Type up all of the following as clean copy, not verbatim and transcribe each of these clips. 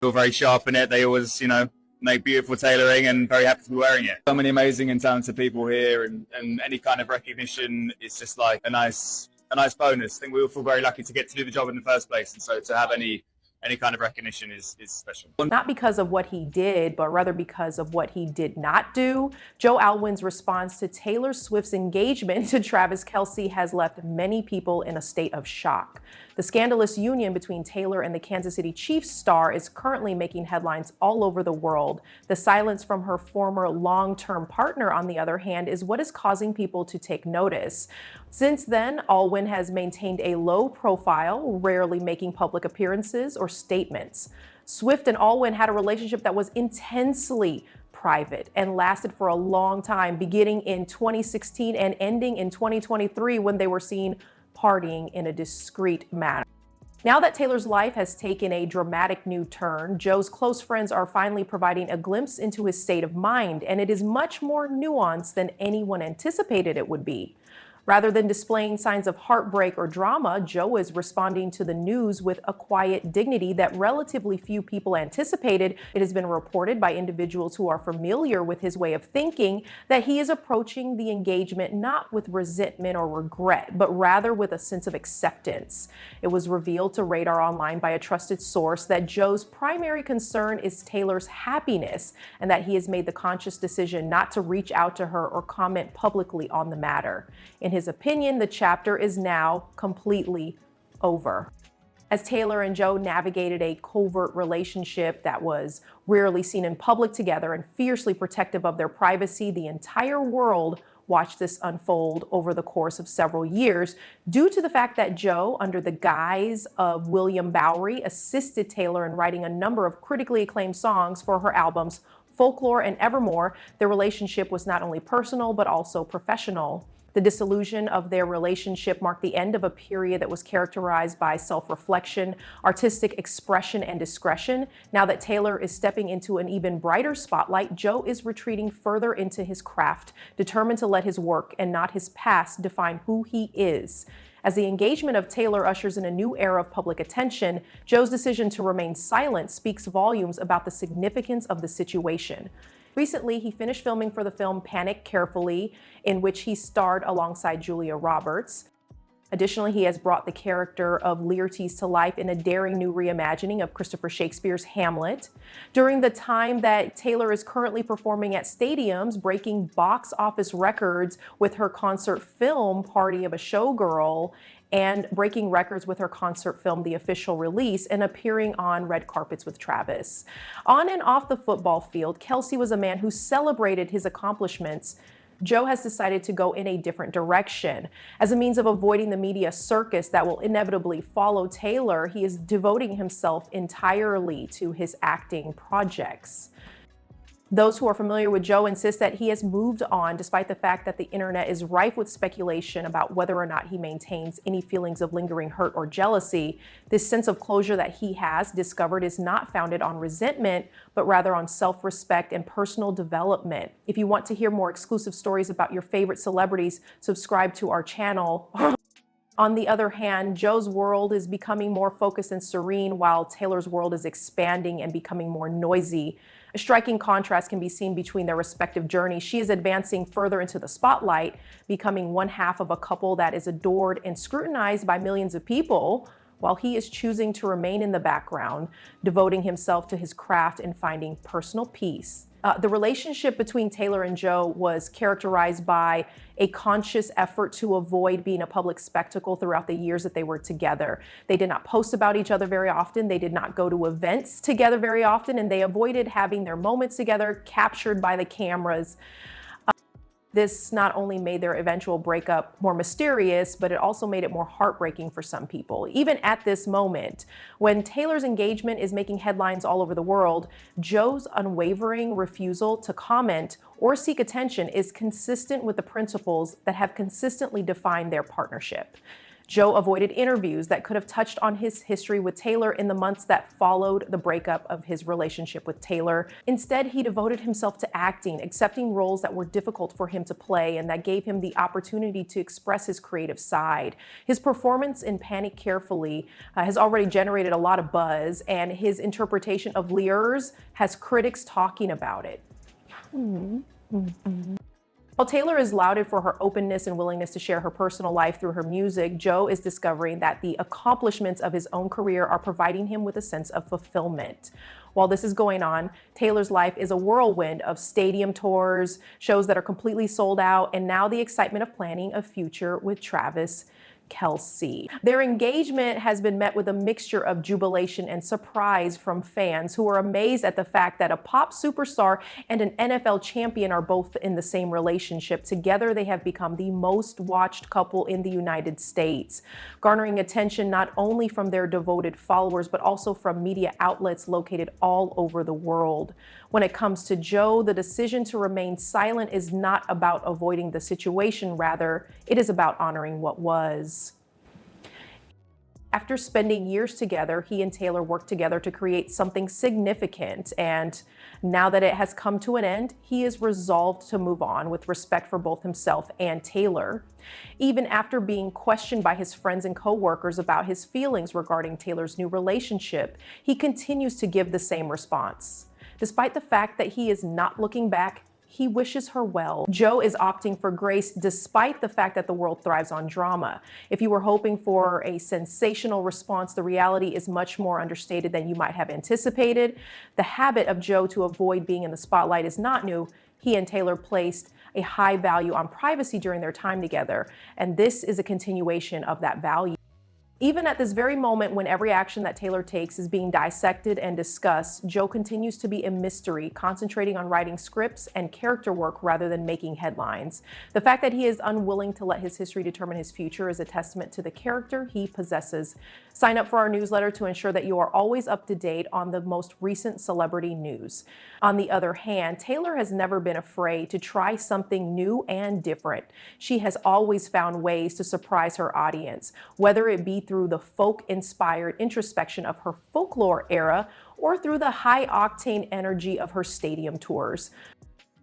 Feel very sharp in it. They always, make beautiful tailoring and very happy to be wearing it. So many amazing and talented people here, and any kind of recognition is just like a nice bonus. I think we all feel very lucky to get to do the job in the first place, and so to have any kind of recognition is special. Not because of what he did, but rather because of what he did not do. Joe Alwyn's response to Taylor Swift's engagement to Travis Kelce has left many people in a state of shock. The scandalous union between Taylor and the Kansas City Chiefs star is currently making headlines all over the world. The silence from her former long-term partner, on the other hand, is what is causing people to take notice. Since then, Alwyn has maintained a low profile, rarely making public appearances or statements. Swift and Alwyn had a relationship that was intensely private and lasted for a long time, beginning in 2016 and ending in 2023 when they were seen partying in a discreet manner. Now that Taylor's life has taken a dramatic new turn, Joe's close friends are finally providing a glimpse into his state of mind, and it is much more nuanced than anyone anticipated it would be. Rather than displaying signs of heartbreak or drama, Joe is responding to the news with a quiet dignity that relatively few people anticipated. It has been reported by individuals who are familiar with his way of thinking that he is approaching the engagement not with resentment or regret, but rather with a sense of acceptance. It was revealed to Radar Online by a trusted source that Joe's primary concern is Taylor's happiness, and that he has made the conscious decision not to reach out to her or comment publicly on the matter. In his opinion, the chapter is now completely over. As Taylor and Joe navigated a covert relationship that was rarely seen in public together and fiercely protective of their privacy, the entire world watched this unfold over the course of several years due to the fact that Joe, under the guise of William Bowery, assisted Taylor in writing a number of critically acclaimed songs for her albums Folklore and Evermore. Their relationship was not only personal, but also professional. The dissolution of their relationship marked the end of a period that was characterized by self-reflection, artistic expression, and discretion. Now that Taylor is stepping into an even brighter spotlight, Joe is retreating further into his craft, determined to let his work and not his past define who he is. As the engagement of Taylor ushers in a new era of public attention, Joe's decision to remain silent speaks volumes about the significance of the situation. Recently, he finished filming for the film Panic Carefully, in which he starred alongside Julia Roberts. Additionally, he has brought the character of Laertes to life in a daring new reimagining of Christopher Shakespeare's Hamlet. During the time that Taylor is currently performing at stadiums, breaking box office records with her concert film Party of a Showgirl, and breaking records with her concert film The Official Release, and appearing on red carpets with Travis. On and off the football field, Kelce was a man who celebrated his accomplishments. Joe has decided to go in a different direction. As a means of avoiding the media circus that will inevitably follow Taylor, he is devoting himself entirely to his acting projects. Those who are familiar with Joe insist that he has moved on, despite the fact that the internet is rife with speculation about whether or not he maintains any feelings of lingering hurt or jealousy. This sense of closure that he has discovered is not founded on resentment, but rather on self-respect and personal development. If you want to hear more exclusive stories about your favorite celebrities, subscribe to our channel. On the other hand, Joe's world is becoming more focused and serene, while Taylor's world is expanding and becoming more noisy. A striking contrast can be seen between their respective journeys. She is advancing further into the spotlight, becoming one half of a couple that is adored and scrutinized by millions of people, while he is choosing to remain in the background, devoting himself to his craft and finding personal peace. The relationship between Taylor and Joe was characterized by a conscious effort to avoid being a public spectacle throughout the years that they were together. They did not post about each other very often. They did not go to events together very often, and they avoided having their moments together captured by the cameras. This not only made their eventual breakup more mysterious, but it also made it more heartbreaking for some people. Even at this moment, when Taylor's engagement is making headlines all over the world, Joe's unwavering refusal to comment or seek attention is consistent with the principles that have consistently defined their partnership. Joe avoided interviews that could have touched on his history with Taylor in the months that followed the breakup of his relationship with Taylor. Instead, he devoted himself to acting, accepting roles that were difficult for him to play and that gave him the opportunity to express his creative side. His performance in Panic Carefully has already generated a lot of buzz, and his interpretation of Lear's has critics talking about it. While Taylor is lauded for her openness and willingness to share her personal life through her music, Joe is discovering that the accomplishments of his own career are providing him with a sense of fulfillment. While this is going on, Taylor's life is a whirlwind of stadium tours, shows that are completely sold out, and now the excitement of planning a future with Travis Kelce. Their engagement has been met with a mixture of jubilation and surprise from fans who are amazed at the fact that a pop superstar and an NFL champion are both in the same relationship. Together, they have become the most watched couple in the United States, garnering attention not only from their devoted followers, but also from media outlets located all over the world. When it comes to Joe, the decision to remain silent is not about avoiding the situation. Rather, it is about honoring what was. After spending years together, he and Taylor worked together to create something significant. And now that it has come to an end, he is resolved to move on with respect for both himself and Taylor. Even after being questioned by his friends and coworkers about his feelings regarding Taylor's new relationship, he continues to give the same response. Despite the fact that he is not looking back, he wishes her well. Joe is opting for grace despite the fact that the world thrives on drama. If you were hoping for a sensational response, the reality is much more understated than you might have anticipated. The habit of Joe to avoid being in the spotlight is not new. He and Taylor placed a high value on privacy during their time together, and this is a continuation of that value. Even at this very moment when every action that Taylor takes is being dissected and discussed, Joe continues to be a mystery, concentrating on writing scripts and character work rather than making headlines. The fact that he is unwilling to let his history determine his future is a testament to the character he possesses. Sign up for our newsletter to ensure that you are always up to date on the most recent celebrity news. On the other hand, Taylor has never been afraid to try something new and different. She has always found ways to surprise her audience, whether it be through the folk-inspired introspection of her folklore era or through the high-octane energy of her stadium tours.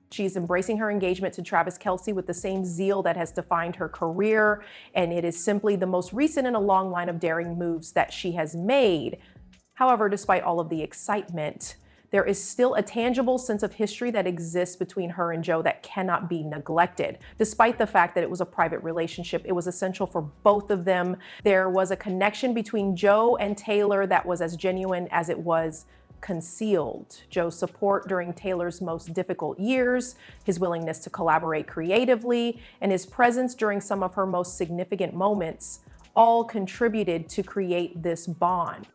She's embracing her engagement to Travis Kelce with the same zeal that has defined her career, and it is simply the most recent in a long line of daring moves that she has made. However, despite all of the excitement, there is still a tangible sense of history that exists between her and Joe that cannot be neglected. Despite the fact that it was a private relationship, it was essential for both of them. There was a connection between Joe and Taylor that was as genuine as it was concealed. Joe's support during Taylor's most difficult years, his willingness to collaborate creatively, and his presence during some of her most significant moments all contributed to create this bond.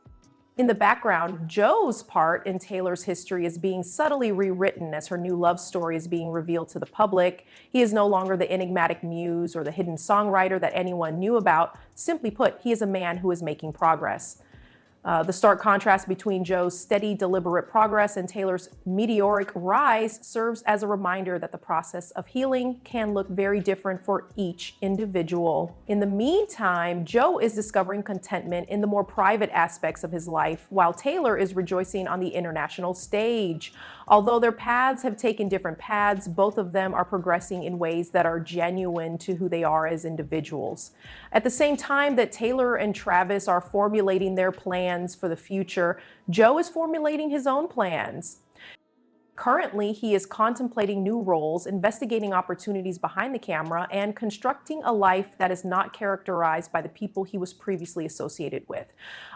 In the background, Joe's part in Taylor's history is being subtly rewritten as her new love story is being revealed to the public. He is no longer the enigmatic muse or the hidden songwriter that anyone knew about. Simply put, he is a man who is making progress. The stark contrast between Joe's steady, deliberate progress and Taylor's meteoric rise serves as a reminder that the process of healing can look very different for each individual. In the meantime, Joe is discovering contentment in the more private aspects of his life, while Taylor is rejoicing on the international stage. Although their paths have taken different paths, both of them are progressing in ways that are genuine to who they are as individuals. At the same time that Taylor and Travis are formulating their plans for the future, Joe is formulating his own plans. Currently, he is contemplating new roles, investigating opportunities behind the camera, and constructing a life that is not characterized by the people he was previously associated with.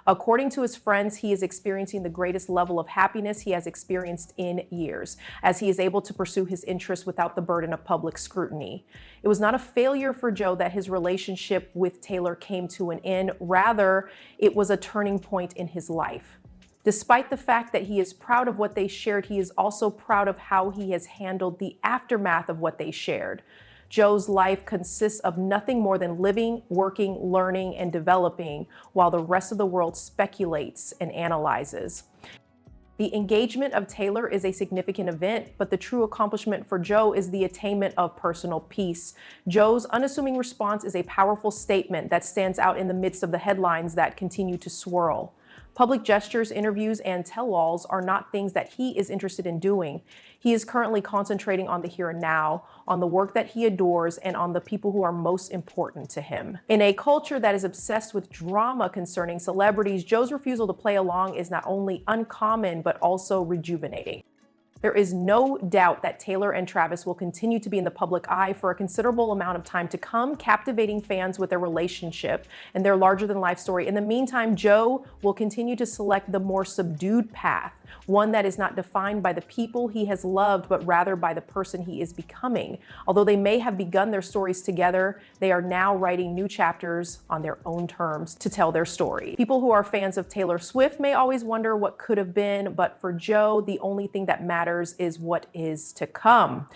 According to his friends, he is experiencing the greatest level of happiness he has experienced in years, as he is able to pursue his interests without the burden of public scrutiny. It was not a failure for Joe that his relationship with Taylor came to an end. Rather, it was a turning point in his life. Despite the fact that he is proud of what they shared, he is also proud of how he has handled the aftermath of what they shared. Joe's life consists of nothing more than living, working, learning, and developing, while the rest of the world speculates and analyzes. The engagement of Taylor is a significant event, but the true accomplishment for Joe is the attainment of personal peace. Joe's unassuming response is a powerful statement that stands out in the midst of the headlines that continue to swirl. Public gestures, interviews, and tell-alls are not things that he is interested in doing. He is currently concentrating on the here and now, on the work that he adores, and on the people who are most important to him. In a culture that is obsessed with drama concerning celebrities, Joe's refusal to play along is not only uncommon, but also rejuvenating. There is no doubt that Taylor and Travis will continue to be in the public eye for a considerable amount of time to come, captivating fans with their relationship and their larger-than-life story. In the meantime, Joe will continue to select the more subdued path, one that is not defined by the people he has loved, but rather by the person he is becoming. Although they may have begun their stories together, they are now writing new chapters on their own terms to tell their story. People who are fans of Taylor Swift may always wonder what could have been, but for Joe, the only thing that matters is what is to come.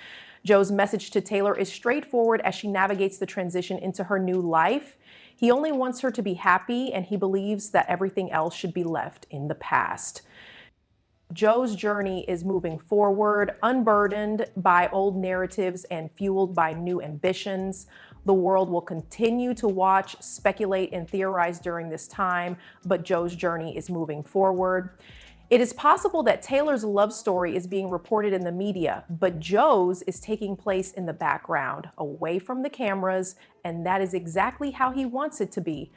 Joe's message to Taylor is straightforward as she navigates the transition into her new life. He only wants her to be happy, and he believes that everything else should be left in the past. Joe's journey is moving forward, unburdened by old narratives and fueled by new ambitions. The world will continue to watch, speculate, and theorize during this time, but Joe's journey is moving forward. It is possible that Taylor's love story is being reported in the media, but Joe's is taking place in the background, away from the cameras, and that is exactly how he wants it to be.